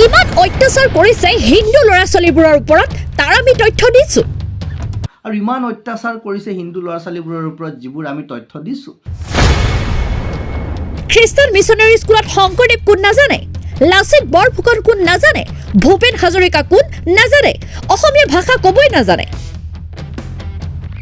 ইমান অত্যাচাৰ কৰিছে হিন্দু ল'ৰা-ছোৱালীবোৰৰ ওপৰত তাৰ আমি তথ্য দিছো। আৰু ইমান অত্যাচাৰ কৰিছে হিন্দু ল'ৰা-ছোৱালীবোৰৰ ওপৰত যিবোৰ আমি তথ্য দিছো। খ্ৰীষ্টান মিছনাৰী স্কুলত শংকৰদেৱ কোন নাজানে, লাচিত বৰফুকন কোন নাজানে, ভূপেন হাজৰিকা কোন নাজানে, অসমীয়া ভাষা ক'বই নাজানে।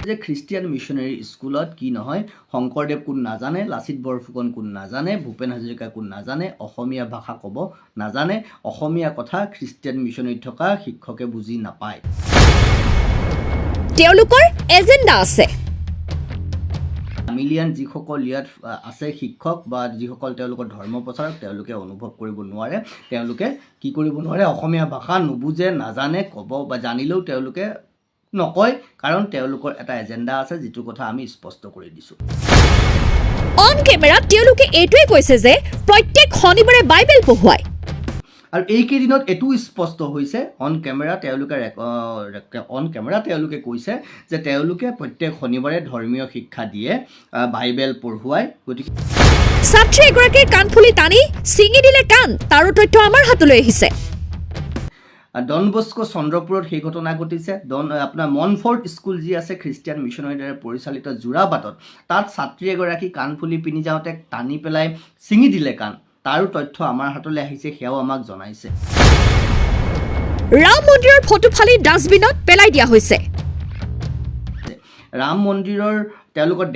যে খ্ৰীষ্টিয়ান মিছনাৰী স্কুলত কি নহয় শংকৰদেৱ কোন নাজানে, লাচিত বৰফুকন কোন নাজানে, ভূপেন হাজৰিকা কোন নাজানে, অসমীয়া ভাষা ক'ব নাজানে, অসমীয়া কথা খ্ৰীষ্টিয়ান মিছনাৰীত থকা শিক্ষকে বুজি নাপায়। তেওঁলোকৰ এজেণ্ডা আছে। তামিলিয়ান যিসকল ইয়াত আছে শিক্ষক বা যিসকল তেওঁলোকৰ ধৰ্ম প্ৰচাৰক তেওঁলোকে অনুভৱ কৰিব নোৱাৰে, তেওঁলোকে কি কৰিব নোৱাৰে, অসমীয়া ভাষা নুবুজে, নাজানে, ক'ব বা জানিলেও তেওঁলোকে নকয়, কাৰণ তেওঁলোকৰ এটা এজেণ্ডা আছে, যিটো কথা আমি স্পষ্ট কৰি দিছোঁ। অন কেমেৰাত তেওঁলোকে এইটোৱে কৈছে যে প্ৰত্যেক শনিবাৰে বাইবেল পঢ়ুৱায়। আৰু এইকেইদিনত এইটো স্পষ্ট হৈছে অন কেমেৰা তেওঁলোকে কৈছে যে তেওঁলোকে প্ৰত্যেক শনিবাৰে ধৰ্মীয় শিক্ষা দিয়ে, বাইবেল পঢ়ুৱায়। গতিকে ছাত্ৰী এগৰাকীৰ কাণফুলি টানি ছিঙি দিলে কাণ, তাৰো তথ্য আমাৰ হাতলৈ আহিছে। ডন বস্কো চন্দ্ৰপুৰত সেই ঘটনা ঘটিছে। আপোনাৰ মনফৰ্ট স্কুল যি আছে খ্ৰীষ্টিয়ান মিছনাৰীৰ দ্বাৰা পৰিচালিত যোৰাবাটত, তাত ছাত্ৰী এগৰাকী কাণফুলি পিন্ধি যাওঁতে টানি পেলাই ছিঙি দিলে কাণ, তাৰো তথ্য আমাৰ হাতলৈ আহিছে, সেয়াও আমাক জনাইছে। ৰাম মন্দিৰৰ ফটো ফালি ডাষ্টবিনত পেলাই দিয়া হৈছে। ৰাম মন্দিৰৰ তেওঁলোকৰ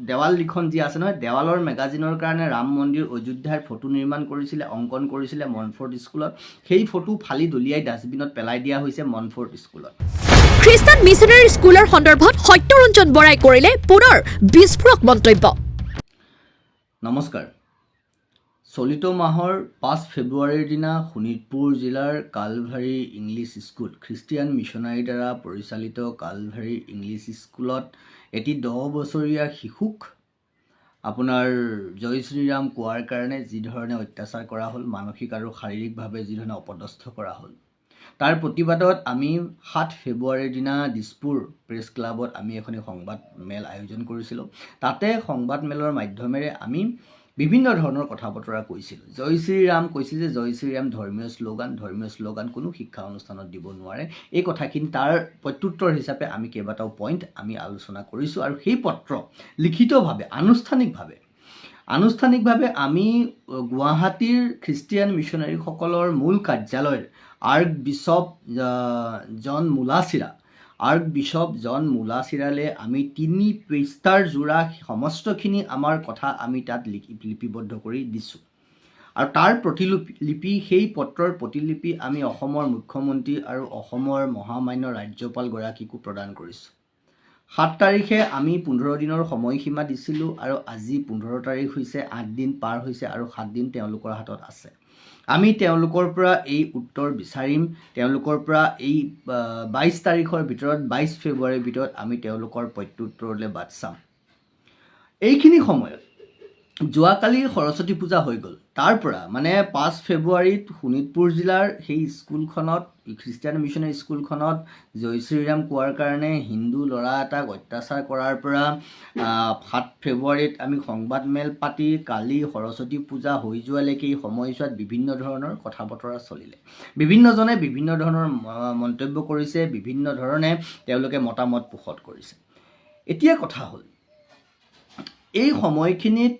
দেৱাল লিখন যি আছে নহয়, দেৱালৰ মেগাজিনৰ কাৰণে ৰাম মন্দিৰ অযোধ্যাৰ ফটো নিৰ্মাণ কৰিছিলে, অংকন কৰিছিলে মনফৰ্ট স্কুলত। সেই ফটো ফালি দলিয়াই ডাষ্টবিনত পেলাই দিয়া হৈছে মনফৰ্ট স্কুলত। খ্ৰীষ্টান মিছনাৰী স্কুলৰ সন্দৰ্ভত সত্যৰঞ্জন বৰাই কৰিলে পুনৰ বিস্ফোৰক মন্তব্য। নমস্কাৰ। চলিত মাহৰ 5 ফেব্ৰুৱাৰীৰ দিনা শোণিতপুৰ জিলাৰ কালভাৰী ইংলিছ স্কুল, খ্ৰীষ্টিয়ান মিছনাৰীৰ দ্বাৰা পৰিচালিত কালভাৰী ইংলিছ স্কুলত এটি 10 বছৰীয়া শিশুক আপোনাৰ জয় শ্ৰীৰাম কোৱাৰ কাৰণে যিধৰণে অত্যাচাৰ কৰা হ'ল, মানসিক আৰু শাৰীৰিকভাৱে যিধৰণে অপদস্থ কৰা হ'ল, তাৰ প্ৰতিবাদত আমি 7 ফেব্ৰুৱাৰীৰ দিনা দিছপুৰ প্ৰেছ ক্লাবত আমি এখন সংবাদ মেল আয়োজন কৰিছিলোঁ। তাতে সংবাদ মেলৰ মাধ্যমেৰে আমি বিভিন্ন ধৰণৰ কথা বতৰা কৈছিলোঁ। জয় শ্ৰীৰাম কৈছিল যে জয় শ্ৰীৰাম ধৰ্মীয় শ্লোগান কোনো শিক্ষা অনুষ্ঠানত দিব নোৱাৰে। এই কথাখিনি তাৰ প্ৰত্যুত্তৰ হিচাপে আমি কেইবাটাও পইণ্ট আমি আলোচনা কৰিছোঁ, আৰু সেই পত্ৰ লিখিতভাৱে আনুষ্ঠানিকভাৱে আমি গুৱাহাটীৰ খ্ৰীষ্টিয়ান মিছনাৰীসকলৰ মূল কাৰ্যালয়ৰ আৰ্কবিশ্বপ জন মুলাচিৰালে আমি 3 পৃষ্ঠাৰ জোৰা সমস্তখিনি আমাৰ কথা আমি তাত লিপিবদ্ধ কৰি দিছোঁ। আৰু তাৰ প্ৰতিলিপি, সেই পত্ৰৰ প্ৰতিলিপি আমি অসমৰ মুখ্যমন্ত্ৰী আৰু অসমৰ মহামান্য ৰাজ্যপালগৰাকীকো প্ৰদান কৰিছোঁ। 7 তাৰিখে আমি 15 দিনৰ সময়সীমা দিছিলোঁ, আৰু আজি 15 তাৰিখ হৈছে, 8 দিন পাৰ হৈছে আৰু 7 দিন তেওঁলোকৰ হাতত আছে। আমি তেওঁলোকৰ পৰা এই উত্তৰ বিচাৰিম, তেওঁলোকৰ পৰা এই 22 তাৰিখৰ ভিতৰত, 22 ফেব্ৰুৱাৰীৰ ভিতৰত আমি তেওঁলোকৰ প্ৰত্যুত্তৰলৈ বাট চাম। এইখিনি সময়ত যোৱাকালি সৰস্বতী পূজা হৈ গ'ল। তাৰ পৰা মানে 5 ফেব্ৰুৱাৰীত শোণিতপুৰ জিলাৰ সেই স্কুলখনত, খ্ৰীষ্টিয়ান মিছনাৰী স্কুলখনত জয় শ্ৰীৰাম কোৱাৰ কাৰণে হিন্দু ল'ৰা এটাক অত্যাচাৰ কৰাৰ পৰা 7 ফেব্ৰুৱাৰীত আমি সংবাদ মেল পাতি কালি সৰস্বতী পূজা হৈ যোৱালৈকে এই সময়ছোৱাত বিভিন্ন ধৰণৰ কথা বতৰা চলিলে। বিভিন্নজনে বিভিন্ন ধৰণৰ মন্তব্য কৰিছে, বিভিন্ন ধৰণে তেওঁলোকে মতামত পোষণ কৰিছে। এতিয়া কথা হ'ল, এই সময়খিনিত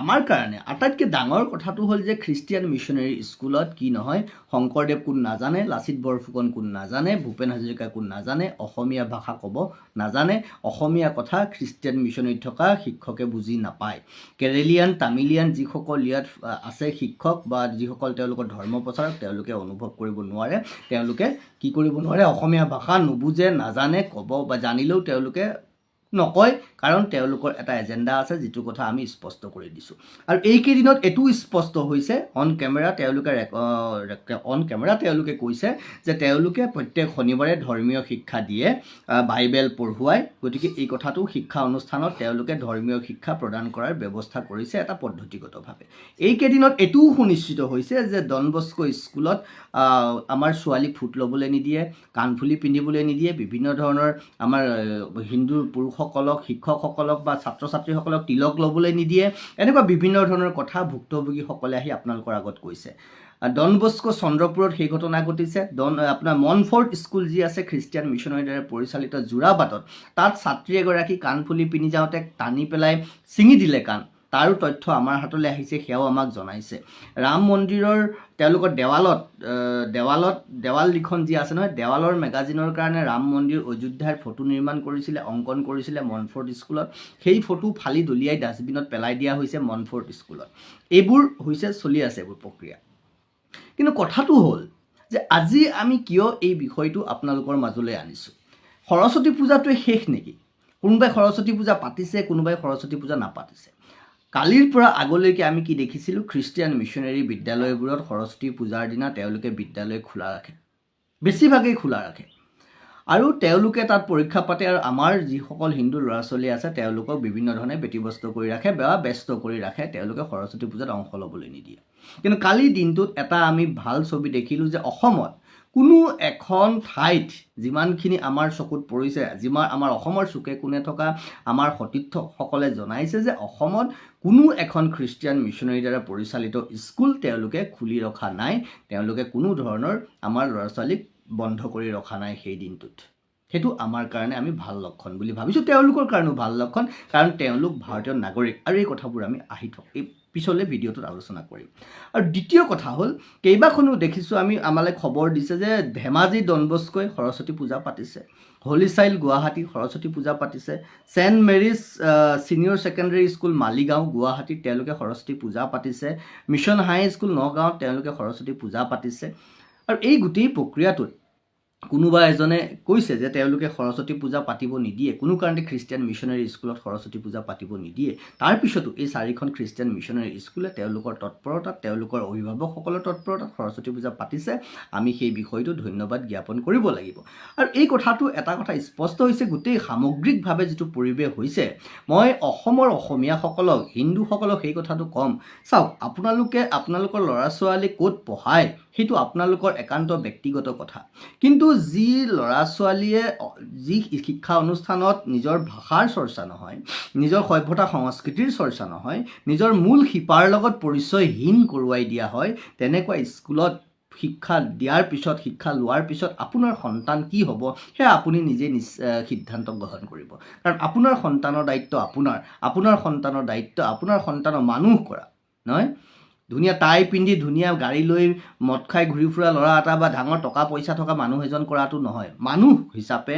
আমাৰ কাৰণে আটাইতকৈ ডাঙৰ কথাটো হ'ল যে খ্ৰীষ্টিয়ান মিছনাৰী স্কুলত কি নহয় শংকৰদেৱ কোন নাজানে, লাচিত বৰফুকন কোন নাজানে, ভূপেন হাজৰিকা কোন নাজানে, অসমীয়া ভাষা ক'ব নাজানে, অসমীয়া কথা খ্ৰীষ্টিয়ান মিছনাৰীত থকা শিক্ষকে বুজি নাপায়। কেৰেলিয়ান, তামিলিয়ান যিসকল ইয়াত আছে শিক্ষক বা যিসকল তেওঁলোকৰ ধৰ্ম প্ৰচাৰক তেওঁলোকে অনুভৱ কৰিব নোৱাৰে, তেওঁলোকে কি কৰিব নোৱাৰে, অসমীয়া ভাষা নুবুজে, নাজানে, ক'ব বা জানিলেও তেওঁলোকে নকয়, কাৰণ তেওঁলোকৰ এটা এজেণ্ডা আছে, যিটো কথা আমি স্পষ্ট কৰি দিছোঁ। আৰু এইকেইদিনত এইটো স্পষ্ট হৈছে অন কেমেৰা তেওঁলোকে কৈছে যে তেওঁলোকে প্ৰত্যেক শনিবাৰে ধৰ্মীয় শিক্ষা দিয়ে, বাইবেল পঢ়ুৱায়। গতিকে এই কথাটো শিক্ষা অনুষ্ঠানত তেওঁলোকে ধৰ্মীয় শিক্ষা প্ৰদান কৰাৰ ব্যৱস্থা কৰিছে এটা পদ্ধতিগতভাৱে। এইকেইদিনত এইটোও সুনিশ্চিত হৈছে যে ডন বস্কো স্কুলত আমাৰ ছোৱালীক ফুট ল'বলৈ নিদিয়ে, কাণফুলি পিন্ধিবলৈ নিদিয়ে, বিভিন্ন ধৰণৰ আমাৰ হিন্দু পুৰুষক শিক্ষকসকলক বা ছাত্ৰ ছাত্ৰীসকলক তিলক ল'বলৈ নিদিয়ে, এনেকুৱা বিভিন্ন ধৰণৰ কথা ভুক্তভোগীসকলে আহি আপোনালোকৰ আগত কৈছে। ডন বস্কো চন্দ্ৰপুৰত সেই ঘটনা ঘটিছে। আপোনাৰ মনফৰ্ট স্কুল যি আছে খ্ৰীষ্টিয়ান মিছনৰ দ্বাৰা পৰিচালিত যোৰাবাটত, তাত ছাত্ৰী এগৰাকী কাণফুলি পিন্ধি যাওঁতে টানি পেলাই ছিঙি দিলে কাণ, তাৰো তথ্য আমাৰ হাতলৈ আহিছে, সেয়াও আমাক জনাইছে। ৰাম মন্দিৰৰ তেওঁলোকৰ দেৱাল লিখন যি আছে নহয়, দেৱালৰ মেগাজিনৰ কাৰণে ৰাম মন্দিৰ অযোধ্যাৰ ফটো নিৰ্মাণ কৰিছিলে, অংকন কৰিছিলে মনফৰ্ট স্কুলত। সেই ফটো ফালি দলিয়াই ডাষ্টবিনত পেলাই দিয়া হৈছে মনফৰ্ট স্কুলত। এইবোৰ হৈছে চলি আছে এইবোৰ প্ৰক্ৰিয়া। কিন্তু কথাটো হ'ল যে আজি আমি কিয় এই বিষয়টো আপোনালোকৰ মাজলৈ আনিছোঁ। সৰস্বতী পূজাটোৱে শেষ নেকি? কোনোবাই সৰস্বতী পূজা পাতিছে, কোনোবাই সৰস্বতী পূজা নাপাতিছে। কালিৰ পৰা আগলৈকে আমি কি দেখিছিলোঁ, খ্ৰীষ্টিয়ান মিছনেৰী বিদ্যালয়বোৰত সৰস্বতী পূজাৰ দিনা তেওঁলোকে বিদ্যালয় খোলা ৰাখে, বেছিভাগেই খোলা ৰাখে, আৰু তেওঁলোকে তাত পৰীক্ষা পাতে। আৰু আমাৰ যিসকল হিন্দু ল'ৰা ছোৱালী আছে তেওঁলোকক বিভিন্ন ধৰণে ব্যতিব্যস্ত কৰি ৰাখে বা ব্যস্ত কৰি ৰাখে, তেওঁলোকে সৰস্বতী পূজাত অংশ ল'বলৈ নিদিয়ে। কিন্তু কালিৰ দিনটোত এটা আমি ভাল ছবি দেখিলোঁ যে অসমত কোনো এখন ঠাইত যিমানখিনি আমাৰ চকুত পৰিছে, আমাৰ অসমৰ চুকে কোণে থকা আমাৰ সতীৰ্থসকলে জনাইছে যে অসমত কোনো এখন খ্ৰীষ্টিয়ান মিছনেৰীৰ দ্বাৰা পৰিচালিত স্কুল তেওঁলোকে খুলি ৰখা নাই, তেওঁলোকে কোনো ধৰণৰ আমাৰ ল'ৰা ছোৱালীক বন্ধ কৰি ৰখা নাই সেই দিনটোত। সেইটো আমাৰ কাৰণে আমি ভাল লক্ষণ বুলি ভাবিছোঁ, তেওঁলোকৰ কাৰণেও ভাল লক্ষণ, কাৰণ তেওঁলোক ভাৰতীয় নাগৰিক। আৰু এই কথাবোৰ আমি এই পিছলৈ ভিডিঅ'টোত আলোচনা কৰিম। আৰু দ্বিতীয় কথা হ'ল, কেইবাখনো দেখিছোঁ আমালৈ খবৰ দিছে যে ধেমাজি ডন বস্কোই সৰস্বতী পূজা পাতিছে, হলি চাইল্ড গুৱাহাটী সৰস্বতী পূজা পাতিছে, Saint Mary's senior secondary school Maligaon গুৱাহাটীত তেওঁলোকে সৰস্বতী পূজা পাতিছে, মিছন হাই স্কুল নগাঁৱত তেওঁলোকে সৰস্বতী পূজা পাতিছে। আৰু এই গোটেই প্ৰক্ৰিয়াটোত কোনোবা এজনে কৈছে যে তেওঁলোকে সৰস্বতী পূজা পাতিব নিদিয়ে, কোনো কাৰণতে খ্ৰীষ্টিয়ান মিছনেৰী স্কুলত সৰস্বতী পূজা পাতিব নিদিয়ে। তাৰপিছতো এই 4খন খ্ৰীষ্টিয়ান মিছনেৰী স্কুলে তেওঁলোকৰ তৎপৰতাত, তেওঁলোকৰ অভিভাৱকসকলৰ তৎপৰতাত সৰস্বতী পূজা পাতিছে। আমি সেই বিষয়টো ধন্যবাদ জ্ঞাপন কৰিব লাগিব। আৰু এই কথাটো এটা কথা স্পষ্ট হৈছে, গোটেই সামগ্ৰিকভাৱে যিটো পৰিৱেশ হৈছে, মই অসমৰ অসমীয়াসকলক, হিন্দুসকলক সেই কথাটো ক'ম, চাওক, আপোনালোকৰ ল'ৰা ছোৱালী ক'ত পঢ়ায় সেইটো আপোনালোকৰ একান্ত ব্যক্তিগত কথা। কিন্তু যি ল'ৰা ছোৱালীয়ে যি শিক্ষা অনুষ্ঠানত নিজৰ ভাষাৰ চৰ্চা নহয়, নিজৰ সভ্যতা সংস্কৃতিৰ চৰ্চা নহয়, নিজৰ মূল শিপাৰ লগত পৰিচয়হীন কৰোৱাই দিয়া হয়, তেনেকুৱা স্কুলত শিক্ষা দিয়াৰ পিছত, শিক্ষা লোৱাৰ পিছত আপোনাৰ সন্তান কি হ'ব সেয়া আপুনি নিজে সিদ্ধান্ত গ্ৰহণ কৰিব। কাৰণ আপোনাৰ সন্তানৰ দায়িত্ব আপোনাৰ সন্তানৰ দায়িত্ব আপোনাৰ সন্তানৰ মানুহ কৰা, নহয় ধুনীয়া টাই পিন্ধি ধুনীয়া গাড়ী লৈ মদ খাই ঘূৰি ফুৰা ল'ৰা এটা বা ডাঙৰ টকা পইচা থকা মানুহ এজন কৰাটো নহয়। মানুহ হিচাপে,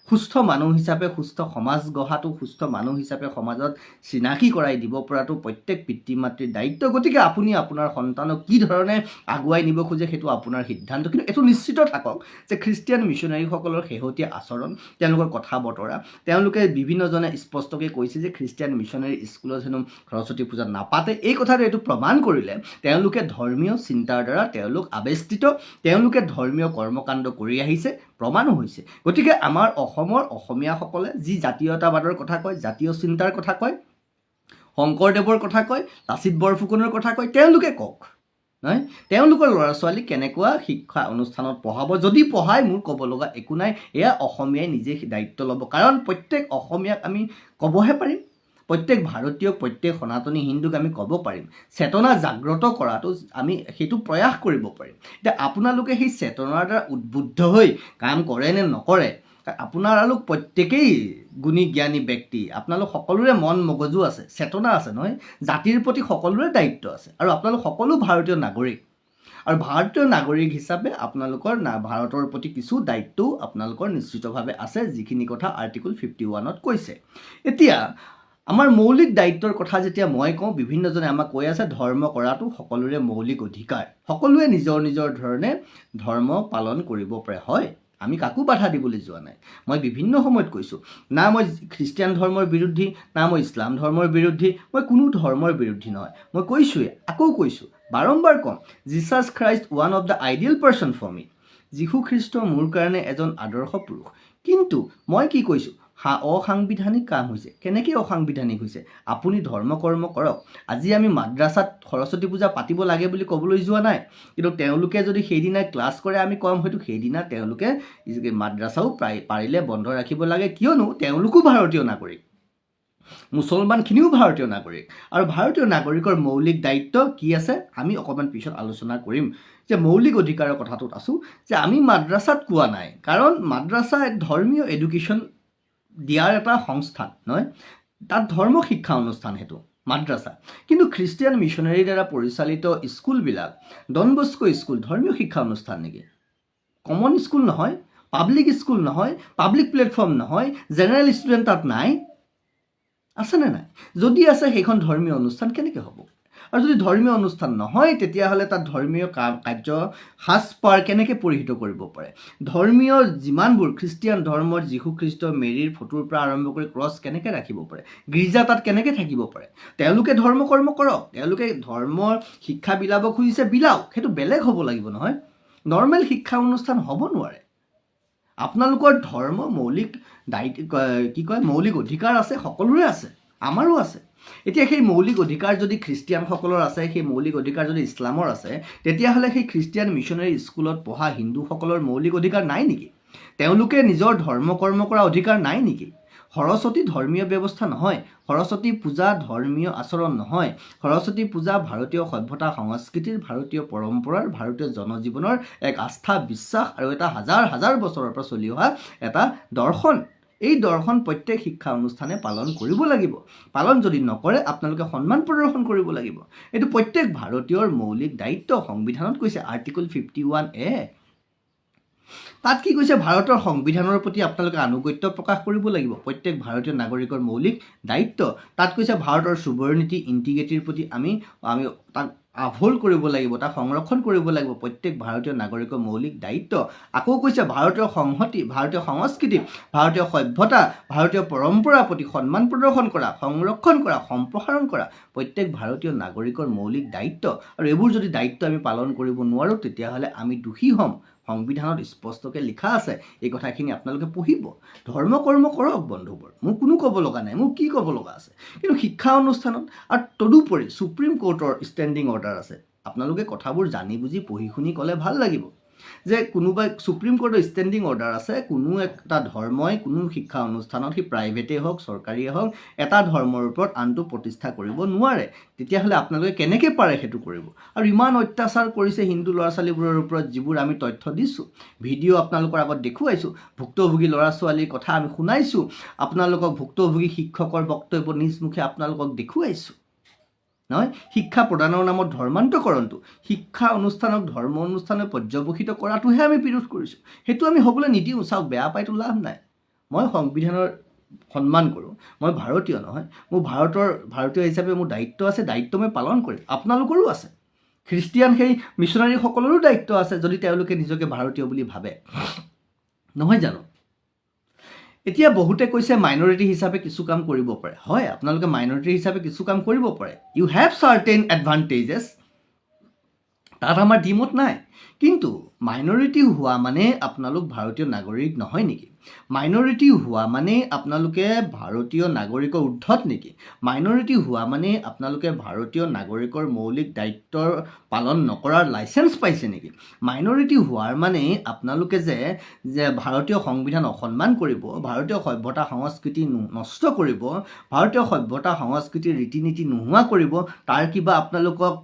সুস্থ মানুহ হিচাপে, সুস্থ সমাজ গঢ়াটো, সুস্থ মানুহ হিচাপে সমাজত চিনাকি কৰাই দিব পৰাটো প্ৰত্যেক পিতৃ মাতৃৰ দায়িত্ব। গতিকে আপুনি আপোনাৰ সন্তানক কি ধৰণে আগুৱাই নিব খোজে সেইটো আপোনাৰ সিদ্ধান্ত। কিন্তু এইটো নিশ্চিত থাকক যে খ্ৰীষ্টিয়ান মিছনেৰীসকলৰ শেহতীয়া আচৰণ, তেওঁলোকৰ কথা বতৰা, তেওঁলোকে বিভিন্নজনে স্পষ্টকৈ কৈছে যে খ্ৰীষ্টিয়ান মিছনেৰী স্কুলত হেনো সৰস্বতী পূজা নাপাতে। এই কথাটো এইটো প্ৰমাণ কৰিলে তেওঁলোকে ধৰ্মীয় চিন্তাৰ দ্বাৰা তেওঁলোক আবেষ্টিত, তেওঁলোকে ধৰ্মীয় কৰ্মকাণ্ড কৰি আহিছে, প্ৰমাণো হৈছে। গতিকে আমাৰ অসমৰ অসমীয়াসকলে যি জাতীয়তাবাদৰ কথা কয়, জাতীয় চিন্তাৰ কথা কয়, শংকৰদেৱৰ কথা কয়, লাচিত বৰফুকনৰ কথা কয়, তেওঁলোকে কওক, নহয় তেওঁলোকৰ ল'ৰা ছোৱালী কেনেকুৱা শিক্ষা অনুষ্ঠানত পঢ়াব। যদি পঢ়ায় মোৰ ক'ব লগা একো নাই, এয়া অসমীয়াই নিজে দায়িত্ব ল'ব। কাৰণ প্ৰত্যেক অসমীয়াক আমি ক'বহে পাৰিম, প্ৰত্যেক ভাৰতীয়ক, প্ৰত্যেক সনাতনী হিন্দুক আমি ক'ব পাৰিম। চেতনা জাগ্ৰত কৰাটো আমি সেইটো প্ৰয়াস কৰিব পাৰিম। এতিয়া আপোনালোকে সেই চেতনাৰ দ্বাৰা উদ্বুদ্ধ হৈ কাম কৰে নে নকৰে, আপোনালোক প্ৰত্যেকেই গুণী জ্ঞানী ব্যক্তি, আপোনালোক সকলোৰে মন মগজু আছে, চেতনা আছে, নহয় জাতিৰ প্ৰতি সকলোৰে দায়িত্ব আছে। আৰু আপোনালোক সকলো ভাৰতীয় নাগৰিক, আৰু ভাৰতীয় নাগৰিক হিচাপে আপোনালোকৰ ভাৰতৰ প্ৰতি কিছু দায়িত্বও আপোনালোকৰ নিশ্চিতভাৱে আছে, যিখিনি কথা আৰ্টিকল 51ত কৈছে। এতিয়া আমাৰ মৌলিক দায়িত্বৰ কথা যেতিয়া মই কওঁ, বিভিন্নজনে আমাক কৈ আছে ধৰ্ম কৰাটো সকলোৰে মৌলিক অধিকাৰ, সকলোৱে নিজৰ নিজৰ ধৰণে ধৰ্ম পালন কৰিব পাৰে। হয়, আমি কাকো বাধা দিবলৈ যোৱা নাই। মই বিভিন্ন সময়ত কৈছোঁ, না মই খ্ৰীষ্টিয়ান ধৰ্মৰ বিৰোধী, না মই ইছলাম ধৰ্মৰ বিৰোধী, মই কোনো ধৰ্মৰ বিৰোধী নহয়। মই কৈছোঁৱে, আকৌ কৈছোঁ, বাৰম্বাৰ ক'ম, Jesus Christ one of the ideal person for me. যীশু খ্ৰীষ্ট মোৰ কাৰণে এজন আদৰ্শ পুৰুষ। কিন্তু মই কি কৈছোঁ, অসাংবিধানিক কাম হৈছে। কেনেকৈ অসাংবিধানিক হৈছে? আপুনি ধৰ্ম কৰ্ম কৰক। আজি আমি মাদ্ৰাছাত সৰস্বতী পূজা পাতিব লাগে বুলি ক'বলৈ যোৱা নাই, কিন্তু তেওঁলোকে যদি সেইদিনা ক্লাছ কৰে আমি ক'ম হয়তো সেইদিনা তেওঁলোকে মাদ্ৰাছাও পাৰিলে বন্ধ ৰাখিব লাগে, কিয়নো তেওঁলোকো ভাৰতীয় নাগৰিক, মুছলমানখিনিও ভাৰতীয় নাগৰিক। আৰু ভাৰতীয় নাগৰিকৰ মৌলিক দায়িত্ব কি আছে আমি অকণমান পিছত আলোচনা কৰিম। যে মৌলিক অধিকাৰৰ কথাটোত আছোঁ যে আমি মাদ্ৰাছাত কোৱা নাই, কাৰণ মাদ্ৰাছা ধৰ্মীয় এডুকেশ্যন দিয়াৰ এটা সংস্থান নহয়, তাত ধৰ্ম শিক্ষা অনুষ্ঠান সেইটো মাদ্ৰাছা। কিন্তু খ্ৰীষ্টিয়ান মিছনাৰীৰ দ্বাৰা পৰিচালিত স্কুলবিলাক ডন বস্কো স্কুল ধৰ্মীয় শিক্ষা অনুষ্ঠান নেকি? কমন স্কুল নহয়, পাব্লিক স্কুল নহয়, পাব্লিক প্লেটফৰ্ম নহয়, জেনেৰেল ষ্টুডেণ্ট তাত নাই? আছেনে নাই? যদি আছে সেইখন ধৰ্মীয় অনুষ্ঠান কেনেকৈ হ'ব? আৰু যদি ধৰ্মীয় অনুষ্ঠান নহয় তেতিয়াহ'লে তাত ধৰ্মীয় কাৰ্য সাজপাৰ কেনেকৈ পৰিহিত কৰিব পাৰে? ধৰ্মীয় যিমানবোৰ খ্ৰীষ্টিয়ান ধৰ্মৰ যীশুখ্ৰীষ্ট মেৰীৰ ফটোৰ পৰা আৰম্ভ কৰি ক্ৰছ কেনেকৈ ৰাখিব পাৰে? গীৰ্জা তাত কেনেকৈ থাকিব পাৰে? তেওঁলোকে ধৰ্ম কৰ্ম কৰক, তেওঁলোকে ধৰ্মৰ শিক্ষা বিলাব খুজিছে বিলাওক, সেইটো বেলেগ হ'ব লাগিব নহয়, নৰ্মেল শিক্ষা অনুষ্ঠান হ'ব নোৱাৰে। আপোনালোকৰ ধৰ্ম মৌলিক মৌলিক অধিকাৰ আছে, সকলোৰে আছে, আমাৰো আছে। এতিয়া সেই মৌলিক অধিকাৰ যদি খ্ৰীষ্টিয়ানসকলৰ আছে, সেই মৌলিক অধিকাৰ যদি ইছলামৰ আছে, তেতিয়াহ'লে সেই খ্ৰীষ্টিয়ান মিছনাৰী স্কুলত পঢ়া হিন্দুসকলৰ মৌলিক অধিকাৰ নাই নেকি? তেওঁলোকে নিজৰ ধৰ্ম কৰ্ম কৰা অধিকাৰ নাই নেকি? সৰস্বতী ধৰ্মীয় ব্যৱস্থা নহয়, সৰস্বতী পূজা ধৰ্মীয় আচৰণ নহয়, সৰস্বতী পূজা ভাৰতীয় সভ্যতা সংস্কৃতিৰ, ভাৰতীয় পৰম্পৰাৰ, ভাৰতীয় জনজীৱনৰ এক আস্থা বিশ্বাস আৰু এটা হাজাৰ হাজাৰ বছৰৰ পৰা চলি অহা এটা দৰ্শন। এই দৰ্শন প্ৰত্যেক শিক্ষা অনুষ্ঠানে পালন কৰিব লাগিব। পালন যদি নকৰে আপোনালোকে সন্মান প্ৰদৰ্শন কৰিব লাগিব। এইটো প্ৰত্যেক ভাৰতীয়ৰ মৌলিক দায়িত্ব। সংবিধানত কৈছে আৰ্টিকল 51A, তাত কি কৈছে? ভাৰতৰ সংবিধানৰ প্ৰতি আপোনালোকে আনুগত্য প্ৰকাশ কৰিব লাগিব, প্ৰত্যেক ভাৰতীয় নাগৰিকৰ মৌলিক দায়িত্ব। তাত কৈছে ভাৰতৰ চুবৰনীতি ইণ্টিগ্ৰিটিৰ প্ৰতি আমি তাক আভোল কৰিব লাগিব, তাক সংৰক্ষণ কৰিব লাগিব, প্ৰত্যেক ভাৰতীয় নাগৰিকৰ মৌলিক দায়িত্ব। আকৌ কৈছে ভাৰতীয় সংহতি, ভাৰতীয় সংস্কৃতি, ভাৰতীয় সভ্যতা, ভাৰতীয় পৰম্পৰাৰ প্ৰতি সন্মান প্ৰদৰ্শন কৰা, সংৰক্ষণ কৰা, সম্প্ৰসাৰণ কৰা প্ৰত্যেক ভাৰতীয় নাগৰিকৰ মৌলিক দায়িত্ব। আৰু এইবোৰ যদি দায়িত্ব আমি পালন কৰিব নোৱাৰোঁ তেতিয়াহ'লে আমি দোষী হ'ম। সংবিধানত স্পষ্টকৈ লিখা আছে, এই কথাখিনি আপোনালোকে পঢ়িব। ধৰ্ম কৰ্ম কৰক বন্ধুবোৰ, মোক কোনো ক'ব লগা নাই, মোক কি ক'ব লগা আছে। কিন্তু শিক্ষা অনুষ্ঠানত আৰু তদুপৰি ছুপ্ৰিম কোৰ্টৰ ষ্টেণ্ডিং অৰ্ডাৰ আছে। আপোনালোকে কথাবোৰ জানি বুজি পঢ়ি শুনি ক'লে ভাল লাগিব যে কোনোবাই ছুপ্ৰিম কোৰ্টৰ ষ্টেণ্ডিং অৰ্ডাৰ আছে, কোনো এটা ধৰ্মই কোনো শিক্ষা অনুষ্ঠানত, সি প্ৰাইভেটেই হওক চৰকাৰীয়ে হওক, এটা ধৰ্মৰ ওপৰত আনটো প্ৰতিষ্ঠা কৰিব নোৱাৰে। তেতিয়াহ'লে আপোনালোকে কেনেকৈ পাৰে সেইটো কৰিব? আৰু ইমান অত্যাচাৰ কৰিছে হিন্দু ল'ৰা ছোৱালীবোৰৰ ওপৰত, যিবোৰ আমি তথ্য দিছোঁ, ভিডিঅ' আপোনালোকৰ আগত দেখুৱাইছোঁ, ভুক্তভোগী ল'ৰা ছোৱালীৰ কথা আমি শুনাইছোঁ, আপোনালোকক ভুক্তভোগী শিক্ষকৰ বক্তব্য নিজ মুখে আপোনালোকক দেখুৱাইছোঁ নহয়। শিক্ষা প্ৰদানৰ নামত ধৰ্মান্তকৰণটো, শিক্ষা অনুষ্ঠানক ধৰ্ম অনুষ্ঠানে পৰ্যবেক্ষিত কৰাটোহে আমি বিৰোধ কৰিছোঁ। সেইটো আমি হ'বলৈ নিদিওঁ। চাওক, বেয়া পাইতো লাভ নাই। মই সংবিধানৰ সন্মান কৰোঁ, মই ভাৰতীয় নহয়, মোৰ ভাৰতীয় হিচাপে মোৰ দায়িত্ব আছে, দায়িত্ব মই পালন কৰিম। আপোনালোকৰো আছে, খ্ৰীষ্টিয়ান সেই মিছনাৰীসকলৰো দায়িত্ব আছে যদি তেওঁলোকে নিজকে ভাৰতীয় বুলি ভাবে, নহয় জানো? এতিয়া বহুতে কৈছে মাইনৰিটি হিচাপে কিছু কাম কৰিব পাৰে। হয়, আপোনালোকে মাইনৰিটি হিচাপে কিছু কাম কৰিব পাৰে, ইউ হেভ চাৰ্টেইন এডভান্টেজেছ, তাত আমাৰ দ্বিমত নাই। কিন্তু মাইনৰিটি হোৱা মানে আপোনালোক ভাৰতীয় নাগৰিক নহয় নেকি? মাইনৰিটি হোৱা মানে আপোনালোকে ভাৰতীয় নাগৰিকৰ ঊৰ্ধত নেকি? মাইনৰিটি হোৱা মানে আপোনালোকে ভাৰতীয় নাগৰিকৰ মৌলিক দায়িত্বৰ পালন নকৰাৰ লাইচেঞ্চ পাইছে নেকি? মাইনৰিটি হোৱাৰ মানে আপোনালোকে যে ভাৰতীয় সংবিধান অসন্মান কৰিব, ভাৰতীয় সভ্যতা সংস্কৃতি নষ্ট কৰিব, ভাৰতীয় সভ্যতা সংস্কৃতিৰ ৰীতি নীতি নোহোৱা কৰিব, তাৰ কিবা আপোনালোকক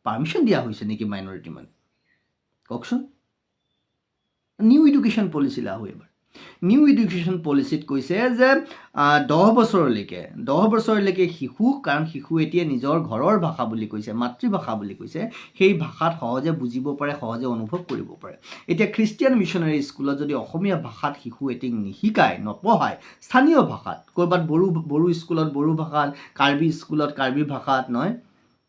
পাৰ্মিশ্যন দিয়া হৈছে নেকি? মাইনৰিটি মানে কওকচোন। নিউ এডুকেশ্যন পলিচি লাভ এবাৰ নিউ এডুকেশ্যন পলিচিত কৈছে যে 10 বছৰলৈকে শিশু, কাৰণ শিশু এতিয়া নিজৰ ঘৰৰ ভাষা বুলি কৈছে, মাতৃভাষা বুলি কৈছে, সেই ভাষাত সহজে বুজিব পাৰে, সহজে অনুভৱ কৰিব পাৰে। এতিয়া খ্ৰীষ্টিয়ান মিছনাৰী স্কুলত যদি অসমীয়া ভাষাত শিশু এটিক নিশিকায়, নপঢ়ায়, স্থানীয় ভাষাত, ক'ৰবাত বড়ো স্কুলত বড়ো ভাষাত, কাৰ্বি স্কুলত কাৰ্বি ভাষাত, নহয়,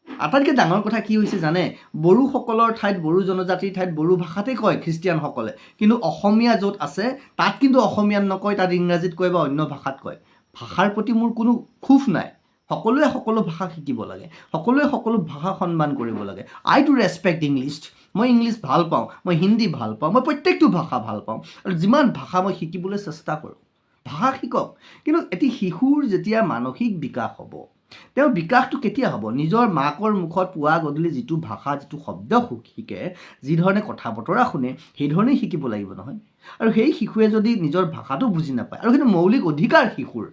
আটাইতকৈ ডাঙৰ কথা কি হৈছে জানে? বড়োসকলৰ ঠাইত, বড়ো জনজাতিৰ ঠাইত বড়ো ভাষাতে কয় খ্ৰীষ্টিয়ানসকলে, কিন্তু অসমীয়া য'ত আছে তাত কিন্তু অসমীয়াত নকয়, তাত ইংৰাজীত কয় বা অন্য ভাষাত কয়। ভাষাৰ প্ৰতি মোৰ কোনো ক্ষোভ নাই, সকলোৱে সকলো ভাষা শিকিব লাগে, সকলোৱে সকলো ভাষা সন্মান কৰিব লাগে। আই টু ৰেচপেক্ট ইংলিছ, মই ইংলিছ ভাল পাওঁ, মই হিন্দী ভাল পাওঁ, মই প্ৰত্যেকটো ভাষা ভাল পাওঁ, আৰু যিমান ভাষা মই শিকিবলৈ চেষ্টা কৰোঁ। ভাষা শিকক। কিন্তু এটি শিশুৰ যেতিয়া মানসিক বিকাশ হ'ব, তেওঁৰ বিকাশটো কেতিয়া হ'ব? নিজৰ মাকৰ মুখত পুৱা গধূলি যিটো ভাষা, যিটো শব্দ শিকে, যি ধৰণে কথা বতৰা শুনে, সেই ধৰণেই শিকিব লাগিব নহয়। আৰু সেই শিশুৱে যদি নিজৰ ভাষাটো বুজি নাপায়, আৰু সেইটো মৌলিক অধিকাৰ শিশুৰ,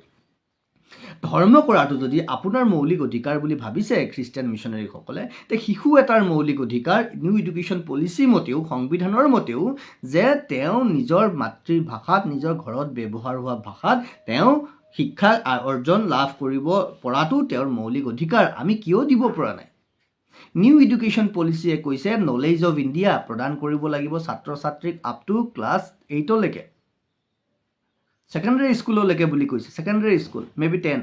ধৰ্ম কৰাটো যদি আপোনাৰ মৌলিক অধিকাৰ বুলি ভাবিছে খ্ৰীষ্টিয়ান মিছনাৰীসকলে, তে শিশু এটাৰ মৌলিক অধিকাৰ নিউ এডুকেশ্যন পলিচি মতেও, সংবিধানৰ মতেও, যে তেওঁ নিজৰ মাতৃভাষাত, নিজৰ ঘৰত ব্যৱহাৰ হোৱা ভাষাত তেওঁ শিক্ষা অৰ্জন লাভ কৰিব পৰাটো তেওঁৰ মৌলিক অধিকাৰ। আমি কিয় দিব পৰা নাই? নিউ এডুকেশ্যন পলিচিয়ে কৈছে নলেজ অফ ইণ্ডিয়া প্ৰদান কৰিব লাগিব ছাত্ৰ ছাত্ৰীক আপ টু ক্লাছ 8লৈকে, ছেকেণ্ডেৰী স্কুললৈকে বুলি কৈছে, ছেকেণ্ডেৰী স্কুল মেবি 10।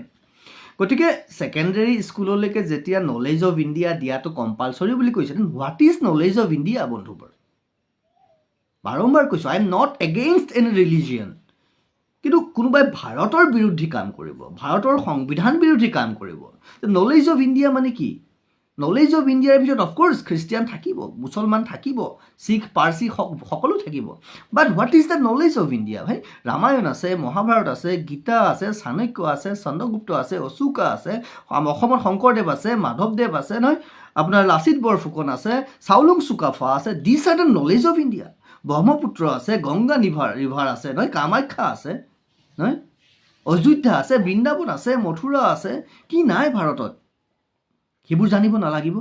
গতিকে ছেকেণ্ডেৰী স্কুললৈকে যেতিয়া নলেজ অফ ইণ্ডিয়া দিয়াটো কম্পালচৰি বুলি কৈছে, what is knowledge of India বন্ধুবোৰ? বাৰম্বাৰ কৈছোঁ, I am not against any religion. কিন্তু কোনোবাই ভাৰতৰ বিৰোধী কাম কৰিব, ভাৰতৰ সংবিধান বিৰোধী কাম কৰিব, নলেজ অফ ইণ্ডিয়া মানে কি? নলেজ অফ ইণ্ডিয়াৰ ভিতৰত অফক'ৰ্ছ খ্ৰীষ্টিয়ান থাকিব, মুছলমান থাকিব, শিখ, পাৰ্চী সকলো থাকিব, but what is the knowledge of India? ভাই, ৰামায়ণ আছে, মহাভাৰত আছে, গীতা আছে, চাণক্য আছে, চন্দ্ৰগুপ্ত আছে, অশোকা আছে, অসমত শংকৰদেৱ আছে, মাধৱদেৱ আছে নহয়, আপোনাৰ লাচিত বৰফুকন আছে, চাওলুং চুকাফা আছে। This are the knowledge of India. Brahmaputra আছে, গংগা ৰিভাৰ আছে নহয়, কামাখ্যা আছে নহয়, অযোধ্যা আছে, বৃন্দাবন আছে, মথুৰা আছে, কি নাই ভাৰতত? সেইবোৰ জানিব নালাগিব?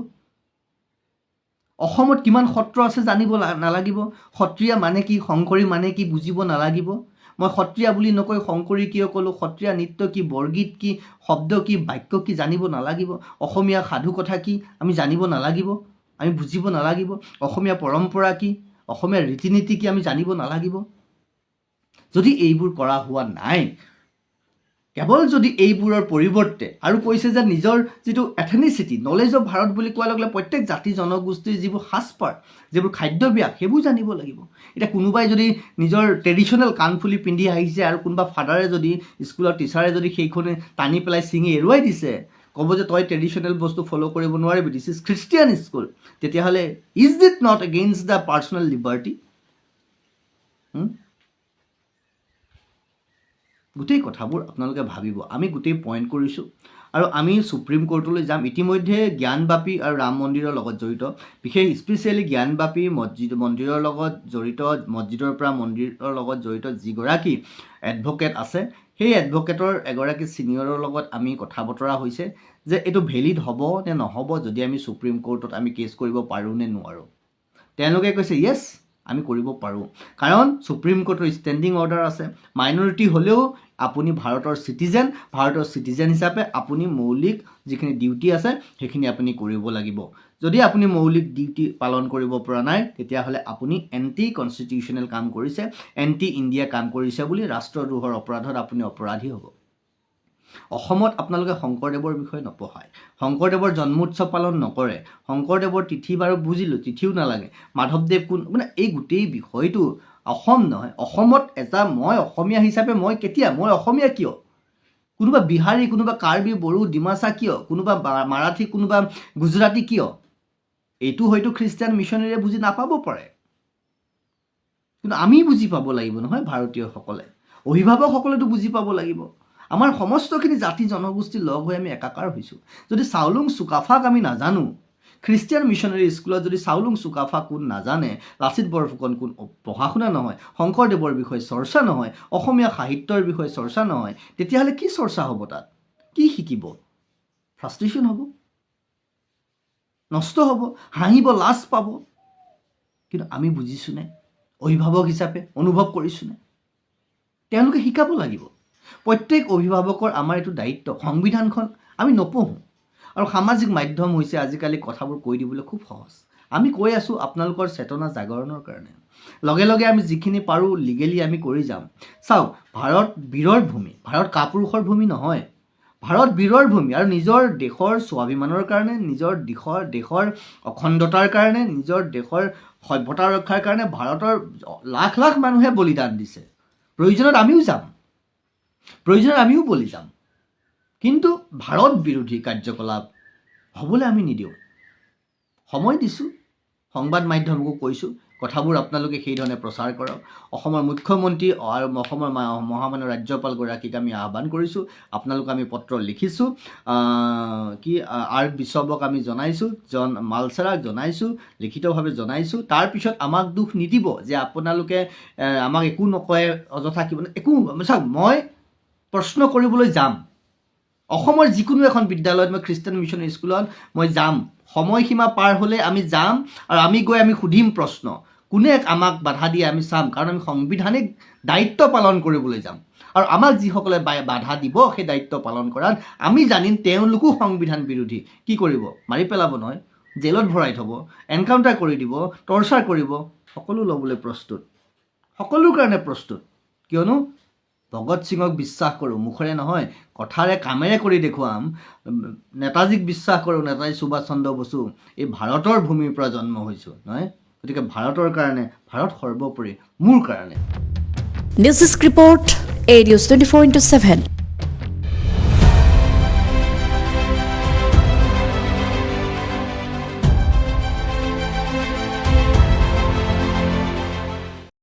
অসমত কিমান সত্ৰ আছে জানিব নালাগিব? সত্ৰীয়া মানে কি, শংকৰী মানে কি বুজিব নালাগিব? মই সত্ৰীয়া বুলি নকৈ শংকৰী কিয় ক'লোঁ? সত্ৰীয়া নৃত্য কি, বৰগীত কি, শব্দ কি, বাক্য কি জানিব নালাগিব? অসমীয়া সাধু কথা কি আমি জানিব নালাগিব? আমি বুজিব নালাগিব? অসমীয়া পৰম্পৰা কি, অসমীয়া ৰীতি নীতি কি আমি জানিব নালাগিব? যদি এইবোৰ কৰা হোৱা নাই, কেৱল যদি এইবোৰৰ পৰিৱৰ্তে আৰু কৈছে যে নিজৰ যিটো এথেনিচিটি, নলেজ অফ ভাৰত বুলি কোৱাৰ লগে লগে প্ৰত্যেক জাতি জনগোষ্ঠীৰ যিবোৰ সাজপাৰ, যিবোৰ খাদ্যভ্যাস, সেইবোৰ জানিব লাগিব। এতিয়া কোনোবাই যদি নিজৰ ট্ৰেডিশ্যনেল কাণফুলি পিন্ধি আহিছে আৰু কোনোবা ফাদাৰে যদি, স্কুলৰ টিচাৰে যদি সেইখনে টানি পেলাই ছিঙি এৰুৱাই দিছে, ক'ব যে তই ট্ৰেডিশ্যনেল বস্তু ফ'ল' কৰিব নোৱাৰিবি, দিছ ইজ খ্ৰীষ্টিয়ান স্কুল, তেতিয়াহ'লে is it not against the personal liberty? গোটেই কথাবোৰ আপোনালোকে ভাবিব। আমি গোটেই পইণ্ট কৰিছোঁ আৰু আমি সুপ্ৰিম কোৰ্টলৈ যাম। ইতিমধ্যে জ্ঞানবাপী আৰু ৰাম মন্দিৰৰ লগত জড়িত, বিশেষ স্পেচিয়েলি জ্ঞানবাপী মন্দিৰৰ লগত জড়িত, মছজিদৰ পৰা মন্দিৰৰ লগত জড়িত যিগৰাকী এডভকেট আছে, সেই এডভকেটৰ এগৰাকী ছিনিয়ৰৰ লগত আমি কথা বতৰা হৈছে যে এইটো ভেলিড হ'ব নে নহ'ব, যদি আমি সুপ্ৰিম কোৰ্টত আমি কেছ কৰিব পাৰোঁ নে নোৱাৰোঁ। তেওঁলোকে কৈছে য়েছ, আমি কৰিব পাৰোঁ, কাৰণ সুপ্ৰিম কোৰ্টৰ ষ্টেণ্ডিং অৰ্ডাৰ আছে। মাইনৰিটি হ'লেও আপুনি ভাৰতৰ চিটিজেন হিচাপে আপুনি মৌলিক যিখিনি ডিউটি আছে সেইখিনি আপুনি কৰিব লাগিব। যদি আপুনি মৌলিক ডিউটি পালন কৰিব পৰা নাই, তেতিয়াহ'লে আপুনি এণ্টি কনষ্টিটিউশ্যনেল কাম কৰিছে, এণ্টি ইণ্ডিয়া কাম কৰিছে বুলি ৰাষ্ট্ৰদ্ৰোহৰ অপৰাধত আপুনি অপৰাধী হ'ব। অসমত আপোনালোকে শংকৰদেৱৰ বিষয়ে নপঢ়ায়, শংকৰদেৱৰ জন্মোৎসৱ পালন নকৰে, শংকৰদেৱৰ তিথি বাৰু বুজিলোঁ, তিথিও নালাগে, মাধৱদেৱ কোন, মানে এই গোটেই বিষয়টো অসম নহয়। অসমত মই অসমীয়া হিচাপে মই অসমীয়া কিয়? কোনোবা বিহাৰী, কোনোবা কাৰ্বি, বড়ো, ডিমাচা কিয়? কোনোবা মাৰাঠী, কোনোবা গুজৰাটী কিয়? এইটো হয়তো খ্ৰীষ্টিয়ান মিছনেৰীয়ে বুজি নাপাব পাৰে, কিন্তু আমি বুজি পাব লাগিব নহয়, ভাৰতীয়সকলে, অভিভাৱকসকলেতো বুজি পাব লাগিব। আমাৰ সমস্তখিনি জাতি জনগোষ্ঠী লগ হৈ আমি একাকাৰ হৈছোঁ। যদি চাওলুং চুকাফাক আমি নাজানো, খ্ৰীষ্টিয়ান মিছনেৰী স্কুলত যদি চাওলুং চুকাফা কোন নাজানে, লাচিত বৰফুকন কোন পঢ়া শুনা নহয়, শংকৰদেৱৰ বিষয়ে চৰ্চা নহয়, অসমীয়া সাহিত্যৰ বিষয়ে চৰ্চা নহয়, তেতিয়াহ'লে কি চৰ্চা হ'ব? তাত কি শিকিব? ফ্ৰাষ্ট্ৰেশ্যন হ'ব, নষ্ট হ'ব, হাঁহিব, লাজ পাব। কিন্তু আমি বুজিছোঁনে? অভিভাৱক হিচাপে অনুভৱ কৰিছোঁনে? তেওঁলোকে শিকাব লাগিব। প্ৰত্যেক অভিভাৱকৰ আমাৰ এইটো দায়িত্ব। সংবিধানখন আমি নপঢ়োঁ আৰু সামাজিক মাধ্যম হৈছে আজিকালি কথাবোৰ কৈ দিবলৈ খুব সহজ। আমি কৈ আছোঁ আপোনালোকৰ চেতনা জাগৰণৰ কাৰণে, লগে লগে আমি যিখিনি পাৰোঁ লিগেলি আমি কৰি যাম। চাওক, ভাৰত বীৰৰ ভূমি, ভাৰত কাপুৰুষৰ ভূমি নহয়, ভাৰত বীৰৰ ভূমি। আৰু নিজৰ দেশৰ স্বাভিমানৰ কাৰণে, নিজৰ দেশৰ অখণ্ডতাৰ কাৰণে, নিজৰ দেশৰ সভ্যতা ৰক্ষাৰ কাৰণে ভাৰতৰ লাখ লাখ মানুহে বলিদান দিছে। প্ৰয়োজনত আমিও যাম, প্ৰয়োজনত আমিও বলি যাম, কিন্তু ভাৰত বিৰোধী কাৰ্যকলাপ হ'বলৈ আমি নিদিওঁ। সময় দিছোঁ, সংবাদ মাধ্যমকো কৈছোঁ, কথাবোৰ আপোনালোকে সেইধৰণে প্ৰচাৰ কৰক অসমৰ মুখ্যমন্ত্ৰী আৰু অসমৰ মহামান্য ৰাজ্যপালগৰাকীক আমি আহ্বান কৰিছোঁ আপোনালোক আমি পত্ৰ লিখিছোঁ আৰ বিশ্বক আমি জনাইছোঁ মালচাৰাক জনাইছোঁ লিখিতভাৱে জনাইছোঁ তাৰপিছত আমাক দুখ নিদিব যে আপোনালোকে আমাক একো নকয় অযথা একো চাওক মই প্ৰশ্ন কৰিবলৈ যাম অসমৰ যিকোনো এখন বিদ্যালয়ত মই খ্ৰীষ্টান মিছন স্কুলত মই যাম সময়সীমা পাৰ হ'লে আমি যাম আৰু আমি গৈ আমি সুধিম প্ৰশ্ন কোনে আমাক বাধা দিয়ে আমি চাম কাৰণ আমি সাংবিধানিক দায়িত্ব পালন কৰিবলৈ যাম আৰু আমাক যিসকলে বাধা দিব সেই দায়িত্ব পালন কৰাত আমি জানিম তেওঁলোকো সংবিধান বিৰোধী কি কৰিব মাৰি পেলাব নহয় জেলত ভৰাই থ'ব এনকাউণ্টাৰ কৰি দিব টৰ্চাৰ কৰিব সকলো ল'বলৈ প্ৰস্তুত সকলোৰ কাৰণে প্ৰস্তুত কিয়নো ভগত সিঙক বিশ্বাস কৰোঁ মুখেৰে নহয় কথাৰে কামেৰে কৰি দেখুৱাম নেতাজীক বিশ্বাস কৰোঁ নেতাজী সুভাষ চন্দ্ৰ বসু এই ভাৰতৰ ভূমিৰ পৰা জন্ম হৈছোঁ নহয় গতিকে ভাৰতৰ কাৰণে ভাৰত সৰ্বোপৰি মোৰ কাৰণে নিউজ ৰিপৰ্ট এ নিউজ 24/7